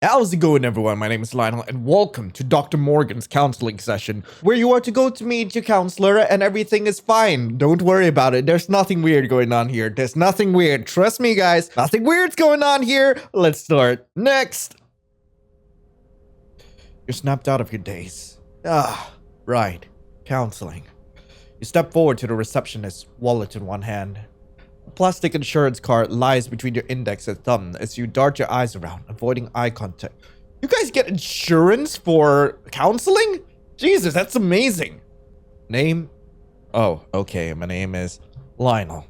How's it going, everyone? My name is Lionel, and welcome to Dr. Morgan's counseling session, where you are to go to meet your counselor and everything is fine. Don't worry about it. There's nothing weird going on here. There's nothing weird. Trust me, guys. Nothing weird's going on here. Let's start. Next. You're snapped out of your daze. Right. Counseling. You step forward to the receptionist, wallet in one hand. A plastic insurance card lies between your index and thumb as you dart your eyes around, avoiding eye contact. You guys get insurance for counseling? Jesus, that's amazing. Name? Oh, okay, my name is Lionel.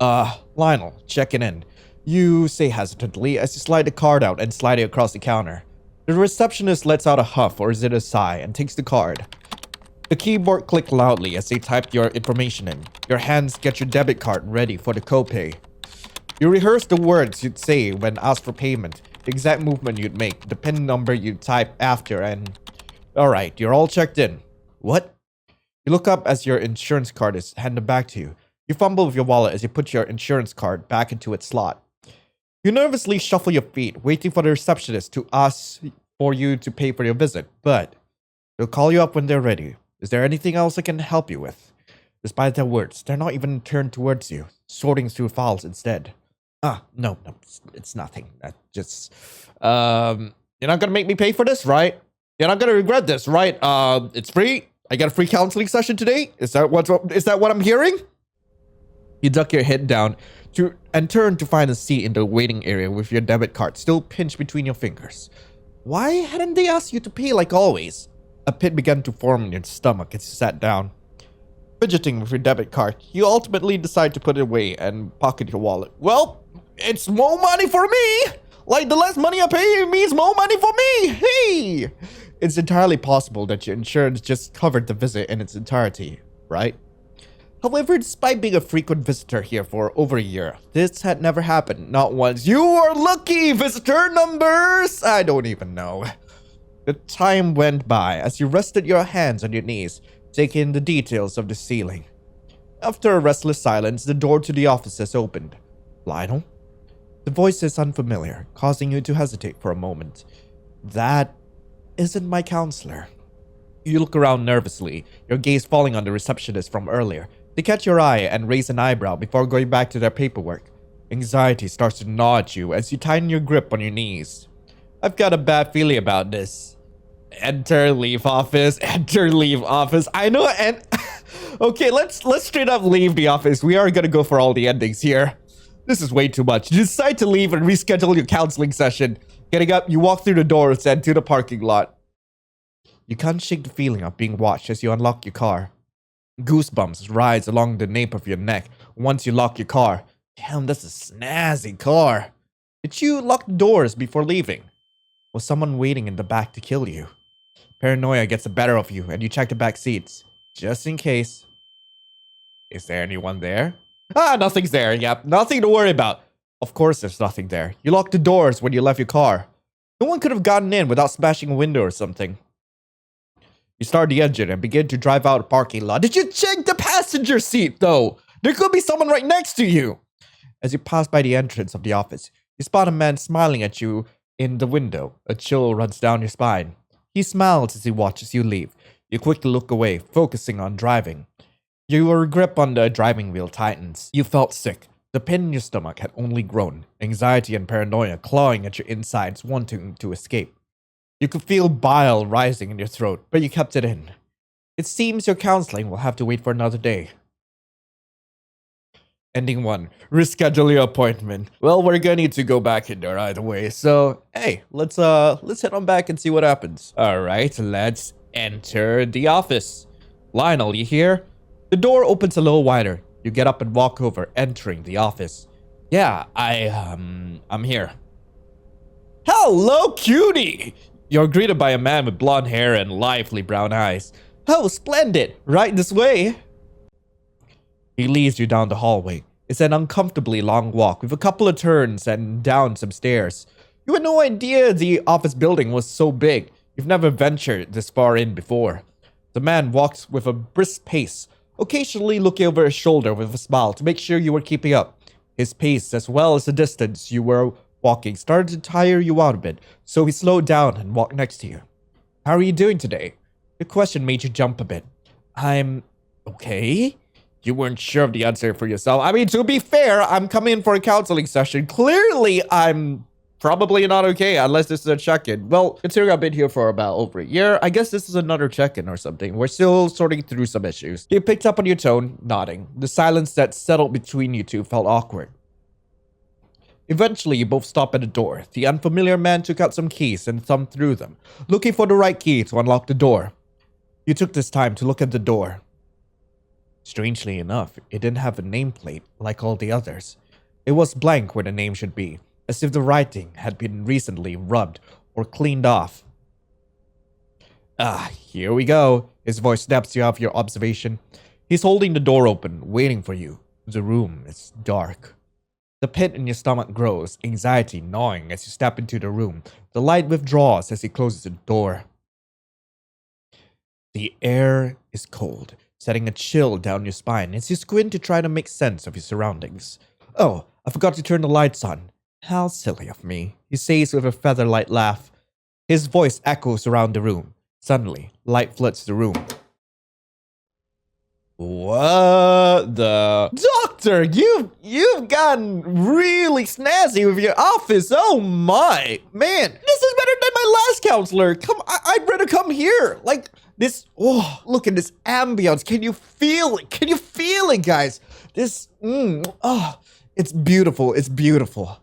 Lionel, checking in. You say hesitantly as you slide the card out and slide it across the counter. The receptionist lets out a huff, or is it a sigh, and takes the card. The keyboard clicks loudly as they type your information in. Your hands get your debit card ready for the copay. You rehearse the words you'd say when asked for payment, the exact movement you'd make, the PIN number you'd type after, and... Alright, you're all checked in. What? You look up as your insurance card is handed back to you. You fumble with your wallet as you put your insurance card back into its slot. You nervously shuffle your feet, waiting for the receptionist to ask for you to pay for your visit, but they'll call you up when they're ready. Is there anything else I can help you with? Despite their words, they're not even turned towards you, sorting through files instead. No, it's nothing. You're not gonna make me pay for this, right? You're not gonna regret this, right? It's free. I got a free counseling session today. Is that what I'm hearing? You duck your head down and turn to find a seat in the waiting area with your debit card still pinched between your fingers. Why hadn't they asked you to pay like always? A pit began to form in your stomach as you sat down. Fidgeting with your debit card, you ultimately decide to put it away and pocket your wallet. Well, it's more money for me! Like the less money I pay means more money for me! Hey! It's entirely possible that your insurance just covered the visit in its entirety, right? However, despite being a frequent visitor here for over a year, this had never happened, not once. You are lucky, visitor numbers! I don't even know. The time went by as you rested your hands on your knees, taking in the details of the ceiling. After a restless silence, the door to the offices opened. Lionel? The voice is unfamiliar, causing you to hesitate for a moment. That isn't my counselor. You look around nervously, your gaze falling on the receptionist from earlier. They catch your eye and raise an eyebrow before going back to their paperwork. Anxiety starts to gnaw at you as you tighten your grip on your knees. I've got a bad feeling about this. Enter, leave office. Enter, leave office. I know, and okay, let's straight up leave the office. We are gonna go for all the endings here. This is way too much. You decide to leave and reschedule your counseling session. Getting up, you walk through the doors and to the parking lot. You can't shake the feeling of being watched as you unlock your car. Goosebumps rise along the nape of your neck once you lock your car. Damn, that's a snazzy car. Did you lock the doors before leaving? Was someone waiting in the back to kill you? Paranoia gets the better of you, and you check the back seats, just in case. Is there anyone there? Nothing's there. Yep, nothing to worry about. Of course there's nothing there. You locked the doors when you left your car. No one could have gotten in without smashing a window or something. You start the engine and begin to drive out the parking lot. Did you check the passenger seat, though? There could be someone right next to you. As you pass by the entrance of the office, you spot a man smiling at you in the window. A chill runs down your spine. He smiles as he watches you leave. You quickly look away, focusing on driving. Your grip on the driving wheel tightens. You felt sick. The pain in your stomach had only grown. Anxiety and paranoia clawing at your insides, wanting to escape. You could feel bile rising in your throat, but you kept it in. It seems your counseling will have to wait for another day. Ending 1. Reschedule your appointment. Well, we're gonna need to go back in there either way. So, hey, let's head on back and see what happens. Alright, let's enter the office. Lionel, you here? The door opens a little wider. You get up and walk over, entering the office. Yeah, I'm here. Hello, cutie! You're greeted by a man with blonde hair and lively brown eyes. Oh, splendid! Right this way. He leads you down the hallway. It's an uncomfortably long walk with a couple of turns and down some stairs. You had no idea the office building was so big. You've never ventured this far in before. The man walks with a brisk pace, occasionally looking over his shoulder with a smile to make sure you were keeping up. His pace as well as the distance you were Walking started to tire you out a bit, so he slowed down and walked next to you. How are you doing today? The question made you jump a bit. I'm okay. You weren't sure of the answer for yourself. I mean, to be fair, I'm coming in for a counseling session. Clearly, I'm probably not okay unless this is a check-in. Well, considering I've been here for about over a year, I guess this is another check-in or something. We're still sorting through some issues. You picked up on your tone, nodding. The silence that settled between you two felt awkward. Eventually, you both stopped at the door. The unfamiliar man took out some keys and thumbed through them, looking for the right key to unlock the door. You took this time to look at the door. Strangely enough, it didn't have a nameplate like all the others. It was blank where the name should be, as if the writing had been recently rubbed or cleaned off. Here we go. His voice snaps you off your observation. He's holding the door open, waiting for you. The room is dark. The pit in your stomach grows, anxiety gnawing as you step into the room. The light withdraws as he closes the door. The air is cold, setting a chill down your spine as you squint to try to make sense of your surroundings. Oh, I forgot to turn the lights on. How silly of me, he says with a feather-light laugh. His voice echoes around the room. Suddenly, light floods the room. What the... Doctor, you've gotten really snazzy with your office. Oh my. Man, this is better than my last counselor. Come, I'd rather come here. Like, this... Oh, look at this ambience. Can you feel it? Can you feel it, guys? This... it's beautiful. It's beautiful.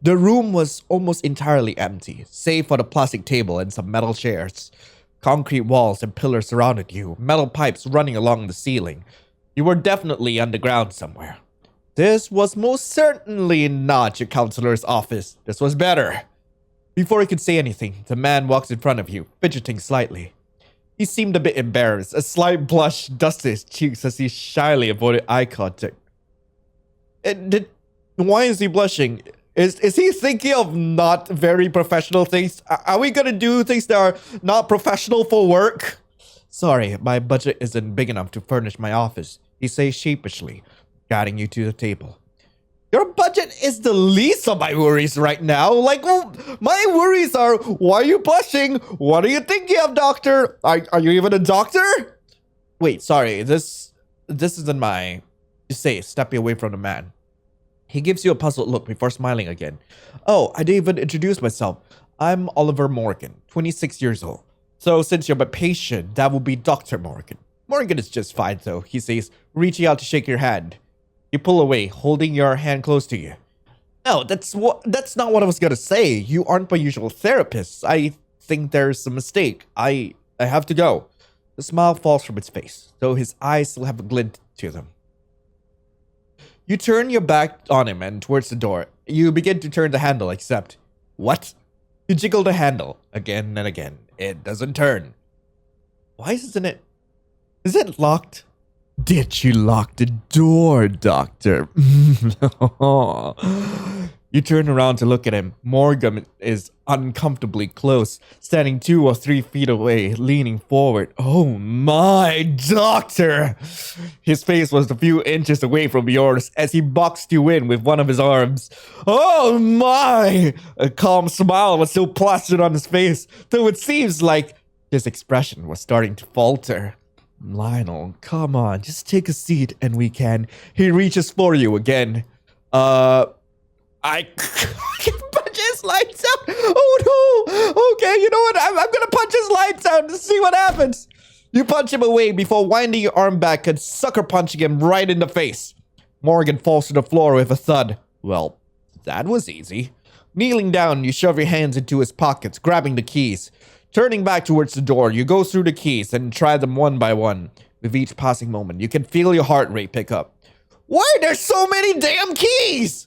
The room was almost entirely empty, save for the plastic table and some metal chairs. Concrete walls and pillars surrounded you, metal pipes running along the ceiling. You were definitely underground somewhere. This was most certainly not your counselor's office. This was better. Before he could say anything, the man walks in front of you, fidgeting slightly. He seemed a bit embarrassed. A slight blush dusted his cheeks as he shyly avoided eye contact. Why is he blushing? Is he thinking of not very professional things? Are we gonna do things that are not professional for work? Sorry, my budget isn't big enough to furnish my office, he says sheepishly, guiding you to the table. Your budget is the least of my worries right now. Like, well, my worries are, why are you blushing? What are you thinking of, doctor? Are you even a doctor? Wait, sorry, this isn't my... You say, stepping away from the man. He gives you a puzzled look before smiling again. Oh, I didn't even introduce myself. I'm Oliver Morgan, 26 years old. So since you're my patient, that will be Dr. Morgan. Morgan is just fine though, he says, reaching out to shake your hand. You pull away, holding your hand close to you. No, that's not what I was gonna say. You aren't my usual therapist. I think there's a mistake. I have to go. The smile falls from his face, though his eyes still have a glint to them. You turn your back on him and towards the door. You begin to turn the handle, except... What? You jiggle the handle again and again. It doesn't turn. Why isn't it... Is it locked? Did you lock the door, doctor? You turn around to look at him. Morgan is uncomfortably close, standing 2 or 3 feet away, leaning forward. Oh my, doctor! His face was a few inches away from yours as he boxed you in with one of his arms. Oh my! A calm smile was still plastered on his face, though it seems like his expression was starting to falter. Lionel, come on, just take a seat and we can. He reaches for you again. I can punch his lights out. Oh no. Okay, you know what? I'm gonna punch his lights out to see what happens. You punch him away before winding your arm back and sucker punching him right in the face. Morgan falls to the floor with a thud. Well, that was easy. Kneeling down, you shove your hands into his pockets, grabbing the keys. Turning back towards the door, you go through the keys and try them one by one. With each passing moment, you can feel your heart rate pick up. Why are there so many damn keys?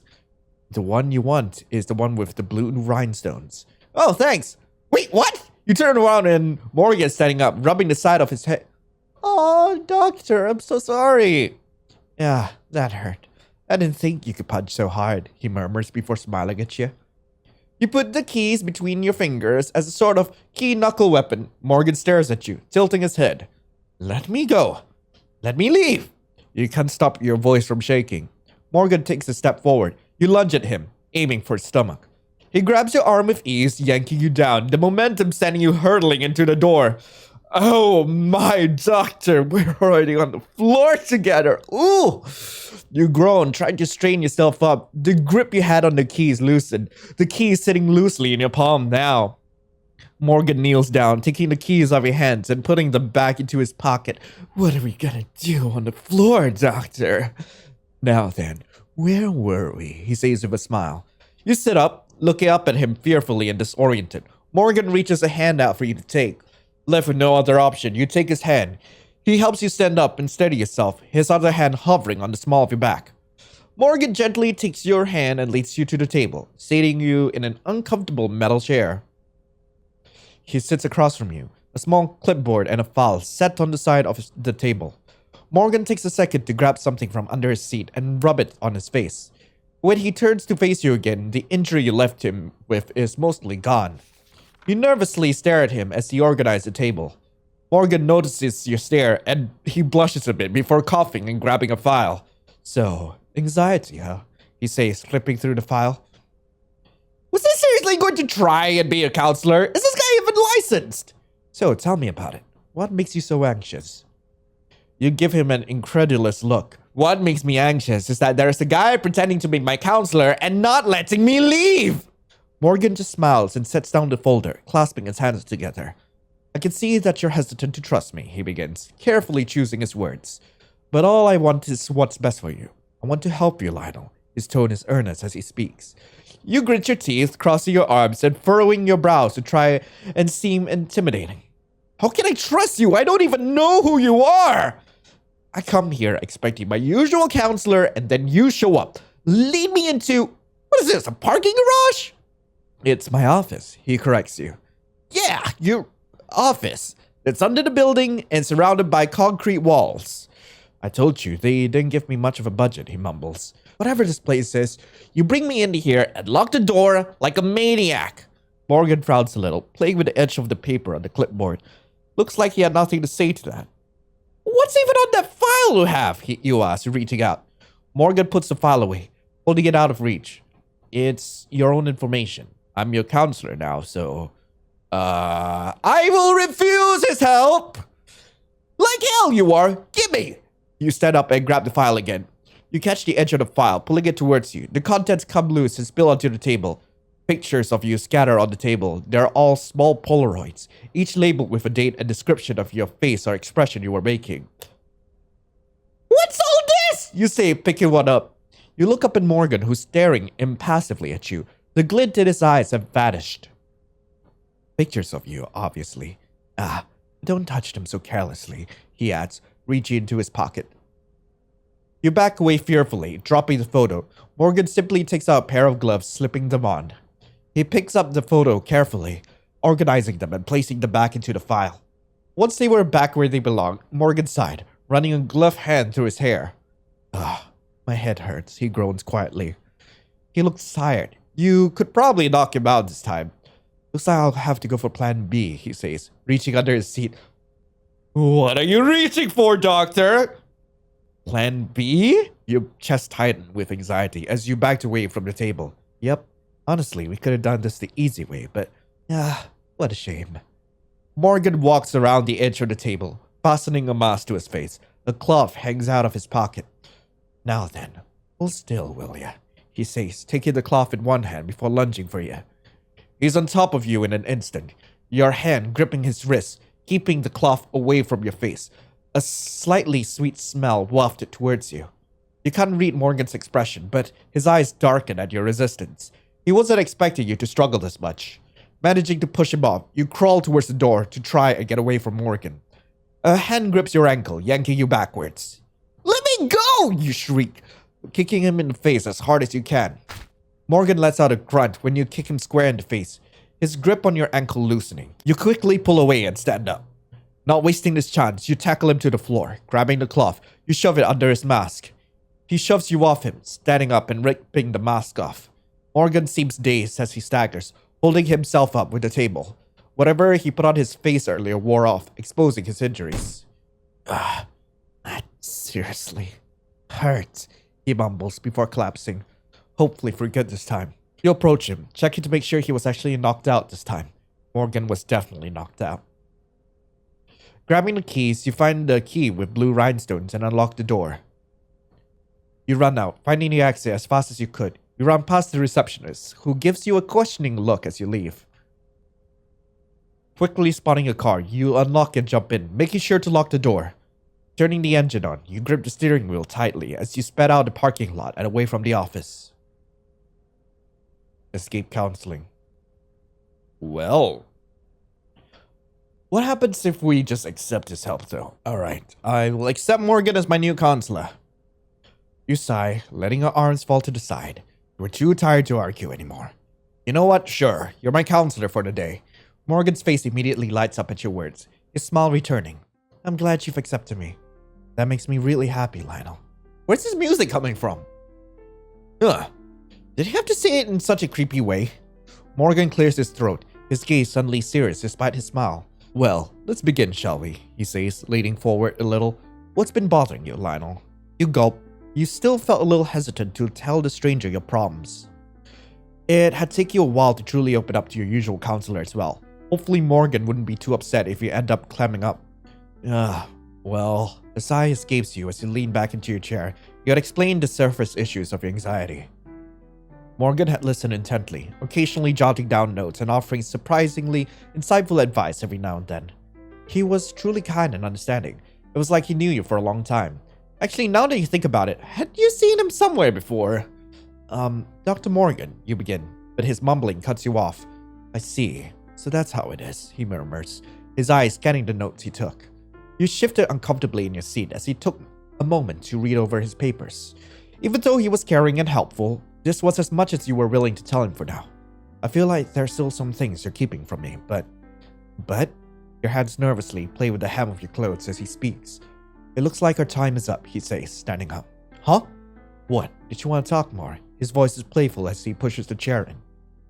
The one you want is the one with the blue rhinestones. Oh, thanks. Wait, what? You turn around and Morgan's standing up, rubbing the side of his head. Oh, doctor, I'm so sorry. Yeah, that hurt. I didn't think you could punch so hard, he murmurs before smiling at you. You put the keys between your fingers as a sort of key knuckle weapon. Morgan stares at you, tilting his head. Let me go. Let me leave. You can't stop your voice from shaking. Morgan takes a step forward. You lunge at him, aiming for his stomach. He grabs your arm with ease, yanking you down, the momentum sending you hurtling into the door. Oh my, doctor, we're already on the floor together. Ooh! You groan, trying to strain yourself up. The grip you had on the keys loosened. The keys sitting loosely in your palm now. Morgan kneels down, taking the keys off your hands and putting them back into his pocket. What are we gonna do on the floor, doctor? Now then, where were we? He says with a smile. You sit up, looking up at him fearfully and disoriented. Morgan reaches a hand out for you to take. Left with no other option, you take his hand. He helps you stand up and steady yourself, his other hand hovering on the small of your back. Morgan gently takes your hand and leads you to the table, seating you in an uncomfortable metal chair. He sits across from you, a small clipboard and a file set on the side of the table. Morgan takes a second to grab something from under his seat and rub it on his face. When he turns to face you again, the injury you left him with is mostly gone. You nervously stare at him as he organizes the table. Morgan notices your stare and he blushes a bit before coughing and grabbing a file. So, anxiety, huh? He says, flipping through the file. Was he seriously going to try and be a counselor? Is this guy even licensed? So, tell me about it. What makes you so anxious? You give him an incredulous look. What makes me anxious is that there's a guy pretending to be my counselor and not letting me leave. Morgan just smiles and sets down the folder, clasping his hands together. I can see that you're hesitant to trust me, he begins, carefully choosing his words. But all I want is what's best for you. I want to help you, Lionel. His tone is earnest as he speaks. You grit your teeth, crossing your arms and furrowing your brows to try and seem intimidating. How can I trust you? I don't even know who you are. I come here expecting my usual counselor and then you show up. Lead me into... What is this, a parking garage? It's my office, he corrects you. Yeah, your office. It's under the building and surrounded by concrete walls. I told you, they didn't give me much of a budget, he mumbles. Whatever this place is, you bring me into here and lock the door like a maniac. Morgan frowns a little, playing with the edge of the paper on the clipboard. Looks like he had nothing to say to that. What's even on that file you have? You ask, reaching out. Morgan puts the file away, holding it out of reach. It's your own information. I'm your counselor now, so... I will refuse his help! Like hell you are! Gimme! You stand up and grab the file again. You catch the edge of the file, pulling it towards you. The contents come loose and spill onto the table. Pictures of you scatter on the table. They're all small Polaroids, each labeled with a date and description of your face or expression you were making. What's all this? You say, picking one up. You look up at Morgan, who's staring impassively at you. The glint in his eyes have vanished. Pictures of you, obviously. Don't touch them so carelessly, he adds, reaching into his pocket. You back away fearfully, dropping the photo. Morgan simply takes out a pair of gloves, slipping them on. He picks up the photo carefully, organizing them and placing them back into the file. Once they were back where they belong, Morgan sighed, running a gloved hand through his hair. My head hurts, he groans quietly. He looks tired. You could probably knock him out this time. Looks like I'll have to go for plan B, he says, reaching under his seat. What are you reaching for, doctor? Plan B? Your chest tightened with anxiety as you backed away from the table. Yep, honestly, we could have done this the easy way, but what a shame. Morgan walks around the edge of the table, fastening a mask to his face. A cloth hangs out of his pocket. Now then, hold still, will ya? He says, taking the cloth in one hand before lunging for you. He's on top of you in an instant, your hand gripping his wrist, keeping the cloth away from your face. A slightly sweet smell wafted towards you. You can't read Morgan's expression, but his eyes darken at your resistance. He wasn't expecting you to struggle this much. Managing to push him off, you crawl towards the door to try and get away from Morgan. A hand grips your ankle, yanking you backwards. Let me go, you shriek, kicking him in the face as hard as you can. Morgan lets out a grunt when you kick him square in the face, his grip on your ankle loosening. You quickly pull away and stand up. Not wasting this chance, you tackle him to the floor. Grabbing the cloth, you shove it under his mask. He shoves you off him, standing up and ripping the mask off. Morgan seems dazed as he staggers, holding himself up with the table. Whatever he put on his face earlier wore off, exposing his injuries. That seriously hurt, he mumbles before collapsing. Hopefully for good this time. You approach him, checking to make sure he was actually knocked out this time. Morgan was definitely knocked out. Grabbing the keys, you find the key with blue rhinestones and unlock the door. You run out, finding the exit as fast as you could. You run past the receptionist, who gives you a questioning look as you leave. Quickly spotting a car, you unlock and jump in, making sure to lock the door. Turning the engine on, you grip the steering wheel tightly as you sped out the parking lot and away from the office. Escape counseling. Well, what happens if we just accept his help, though? Alright, I will accept Morgan as my new counselor. You sigh, letting your arms fall to the side. You were too tired to argue anymore. You know what? Sure, you're my counselor for the day. Morgan's face immediately lights up at your words, his smile returning. I'm glad you've accepted me. That makes me really happy, Lionel. Where's this music coming from? Ugh. Did he have to say it in such a creepy way? Morgan clears his throat, his gaze suddenly serious despite his smile. Well, let's begin, shall we? He says, leaning forward a little. What's been bothering you, Lionel? You gulp. You still felt a little hesitant to tell the stranger your problems. It had taken you a while to truly open up to your usual counselor as well. Hopefully Morgan wouldn't be too upset if you end up clamming up. Well, a sigh escapes you as you lean back into your chair. You had explained the surface issues of your anxiety. Morgan had listened intently, occasionally jotting down notes and offering surprisingly insightful advice every now and then. He was truly kind and understanding. It was like he knew you for a long time. Actually, now that you think about it, had you seen him somewhere before? Dr. Morgan, you begin, but his mumbling cuts you off. I see. So that's how it is, he murmurs, his eyes scanning the notes he took. You shifted uncomfortably in your seat as he took a moment to read over his papers. Even though he was caring and helpful, this was as much as you were willing to tell him for now. I feel like there's still some things you're keeping from me, but... Your hands nervously play with the hem of your clothes as he speaks. It looks like our time is up, he says, standing up. Huh? What? Did you want to talk more? His voice is playful as he pushes the chair in.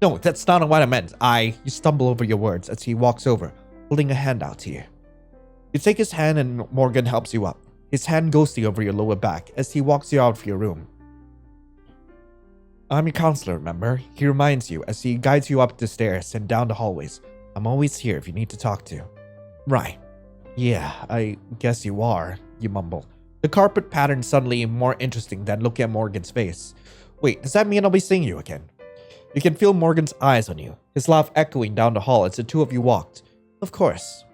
No, that's not what I meant. You stumble over your words as he walks over, holding a hand out to you. You take his hand and Morgan helps you up. His hand ghostly over your lower back as he walks you out of your room. I'm your counselor, remember? He reminds you as he guides you up the stairs and down the hallways. I'm always here if you need to talk to. Right. Yeah, I guess you are, you mumble. The carpet pattern suddenly more interesting than looking at Morgan's face. Wait, does that mean I'll be seeing you again? You can feel Morgan's eyes on you, his laugh echoing down the hall as the two of you walked. Of course.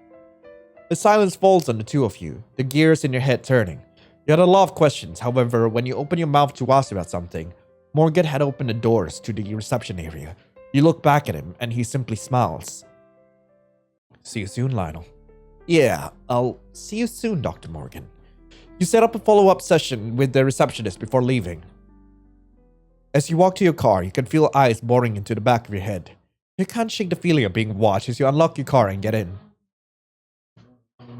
The silence falls on the two of you, the gears in your head turning. You had a lot of questions, however, when you open your mouth to ask about something, Morgan had opened the doors to the reception area. You look back at him, and he simply smiles. See you soon, Lionel. Yeah, I'll see you soon, Dr. Morgan. You set up a follow-up session with the receptionist before leaving. As you walk to your car, you can feel eyes boring into the back of your head. You can't shake the feeling of being watched as you unlock your car and get in.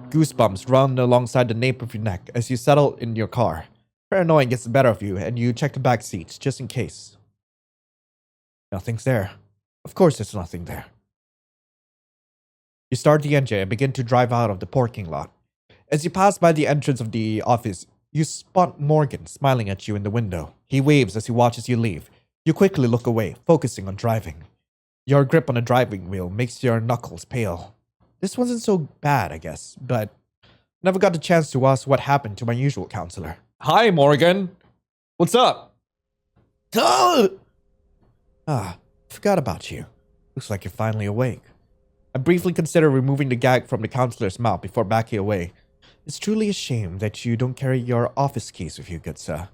Goosebumps run alongside the nape of your neck as you settle in your car. Paranoia gets the better of you and you check the back seats just in case. Nothing's there. Of course there's nothing there. You start the engine and begin to drive out of the parking lot. As you pass by the entrance of the office, you spot Morgan smiling at you in the window. He waves as he watches you leave. You quickly look away, focusing on driving. Your grip on the driving wheel makes your knuckles pale. This wasn't so bad, I guess, but never got the chance to ask what happened to my usual counselor. Hi, Morgan. What's up? Forgot about you. Looks like you're finally awake. I briefly consider removing the gag from the counselor's mouth before backing away. It's truly a shame that you don't carry your office keys with you, good sir.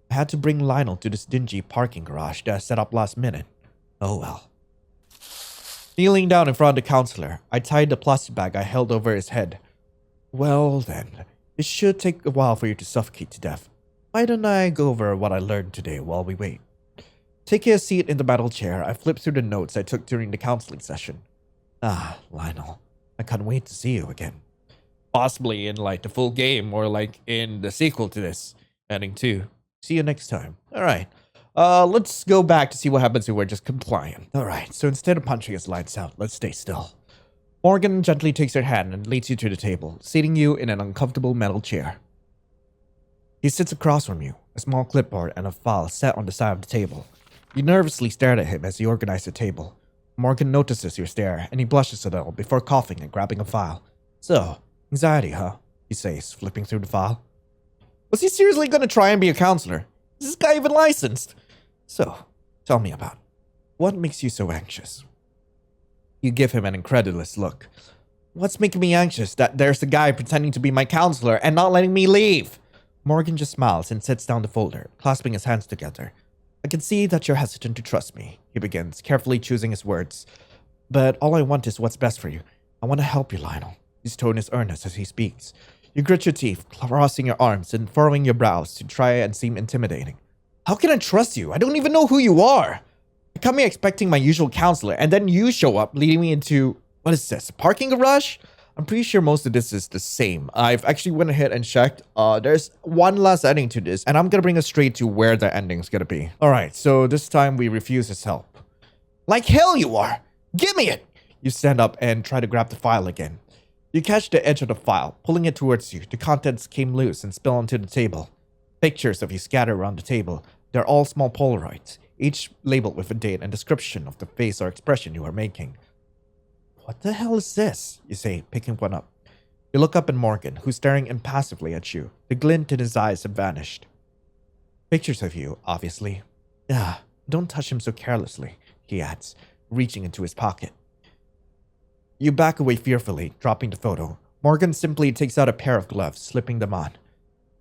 I had to bring Lionel to this dingy parking garage that I set up last minute. Oh well. Kneeling down in front of the counselor, I tied the plastic bag I held over his head. Well then, it should take a while for you to suffocate to death. Why don't I go over what I learned today while we wait? Taking a seat in the metal chair, I flipped through the notes I took during the counseling session. Lionel, I can't wait to see you again. Possibly in like the full game or like in the sequel to this. Ending 2. See you next time. Alright. Let's go back to see what happens if we're just compliant. Alright, so instead of punching his lights out, let's stay still. Morgan gently takes your hand and leads you to the table, seating you in an uncomfortable metal chair. He sits across from you, a small clipboard and a file set on the side of the table. You nervously stared at him as he organized the table. Morgan notices your stare, and he blushes a little before coughing and grabbing a file. So, anxiety, huh? He says, flipping through the file. Was he seriously going to try and be a counselor? Is this guy even licensed? So, tell me about it. What makes you so anxious? You give him an incredulous look. What's making me anxious? That there's a guy pretending to be my counselor and not letting me leave. Morgan just smiles and sets down the folder, clasping his hands together. I can see that you're hesitant to trust me, he begins, carefully choosing his words. But all I want is what's best for you. I want to help you, Lionel. His tone is earnest as he speaks. You grit your teeth, crossing your arms and furrowing your brows to try and seem intimidating. How can I trust you? I don't even know who you are. I come here expecting my usual counselor, and then you show up, leading me into, what is this, a parking garage? I'm pretty sure most of this is the same. I've actually went ahead and checked. There's one last ending to this, and I'm gonna bring us straight to where the ending's gonna be. Alright, so this time we refuse his help. Like hell you are! Give me it! You stand up and try to grab the file again. You catch the edge of the file, pulling it towards you. The contents came loose and spill onto the table. Pictures of you scatter around the table. They're all small Polaroids, each labeled with a date and description of the face or expression you are making. What the hell is this? You say, picking one up. You look up at Morgan, who's staring impassively at you. The glint in his eyes have vanished. Pictures of you, obviously. Ah, don't touch him so carelessly, he adds, reaching into his pocket. You back away fearfully, dropping the photo. Morgan simply takes out a pair of gloves, slipping them on.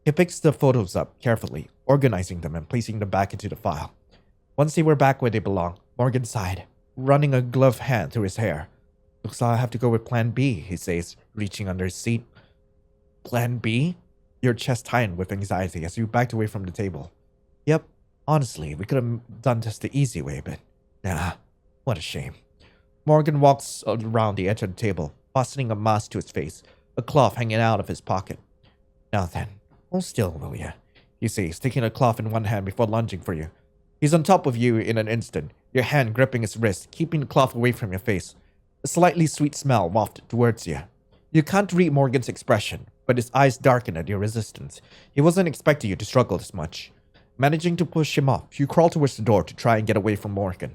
He picks the photos up carefully, organizing them and placing them back into the file. Once they were back where they belong, Morgan sighed, running a gloved hand through his hair. Looks like I have to go with Plan B, he says, reaching under his seat. Plan B? Your chest tightened with anxiety as you backed away from the table. Yep, honestly, we could have done this the easy way, but nah, what a shame. Morgan walks around the edge of the table, fastening a mask to his face, a cloth hanging out of his pocket. Now then, hold still, will ya? He says, taking a cloth in one hand before lunging for you. He's on top of you in an instant, your hand gripping his wrist, keeping the cloth away from your face. A slightly sweet smell wafted towards you. You can't read Morgan's expression, but his eyes darken at your resistance. He wasn't expecting you to struggle this much. Managing to push him off, you crawl towards the door to try and get away from Morgan.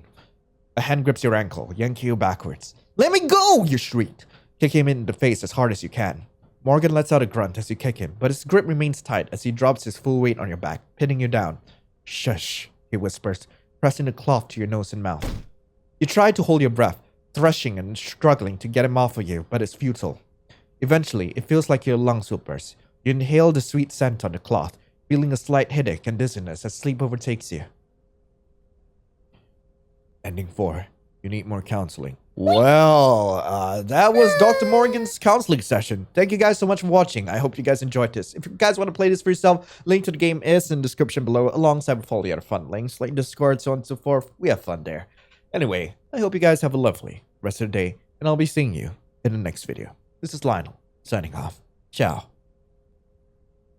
A hand grips your ankle, yanking you backwards. Let me go, you shriek. Kick him in the face as hard as you can. Morgan lets out a grunt as you kick him, but his grip remains tight as he drops his full weight on your back, pinning you down. Shush, he whispers, pressing the cloth to your nose and mouth. You try to hold your breath, threshing and struggling to get him off of you, but it's futile. Eventually, it feels like your lungs will burst. You inhale the sweet scent on the cloth, feeling a slight headache and dizziness as sleep overtakes you. Ending 4. You need more counseling. Well, that was Dr. Morgan's counseling session. Thank you guys so much for watching. I hope you guys enjoyed this. If you guys want to play this for yourself, link to the game is in the description below, alongside with all the other fun links, like Discord, so on and so forth. We have fun there. Anyway, I hope you guys have a lovely rest of the day, and I'll be seeing you in the next video. This is Lionel, signing off. Ciao.